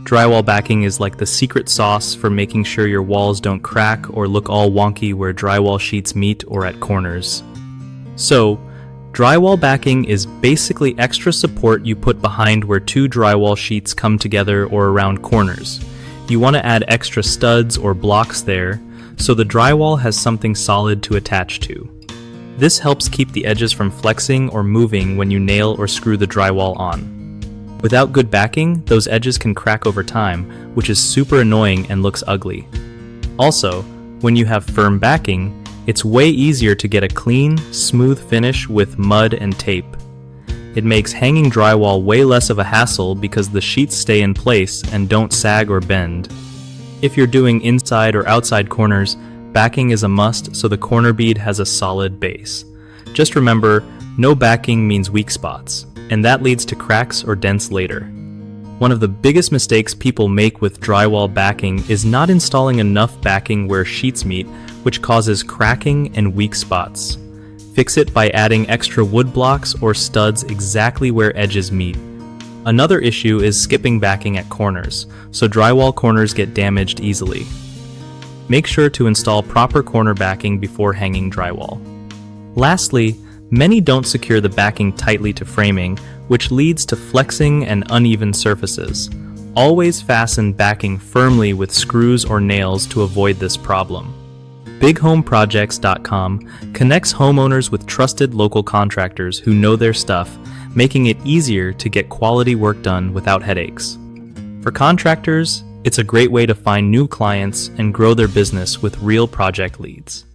Drywall backing is like the secret sauce for making sure your walls don't crack or look all wonky where drywall sheets meet or at corners. So, drywall backing is basically extra support you put behind where two drywall sheets come together or around corners. You want to add extra studs or blocks there, so the drywall has something solid to attach to. This helps keep the edges from flexing or moving when you nail or screw the drywall on. Without good backing, those edges can crack over time, which is super annoying and looks ugly. Also, when you have firm backing, it's way easier to get a clean, smooth finish with mud and tape. It makes hanging drywall way less of a hassle because the sheets stay in place and don't sag or bend. If you're doing inside or outside corners, backing is a must so the corner bead has a solid base. Just remember, no backing means weak spots, and that leads to cracks or dents later. One of the biggest mistakes people make with drywall backing is not installing enough backing where sheets meet, which causes cracking and weak spots. Fix it by adding extra wood blocks or studs exactly where edges meet. Another issue is skipping backing at corners, so drywall corners get damaged easily. Make sure to install proper corner backing before hanging drywall. Lastly, many don't secure the backing tightly to framing, which leads to flexing and uneven surfaces. Always fasten backing firmly with screws or nails to avoid this problem. BigHomeProjects.com connects homeowners with trusted local contractors who know their stuff, making it easier to get quality work done without headaches. For contractors, it's a great way to find new clients and grow their business with real project leads.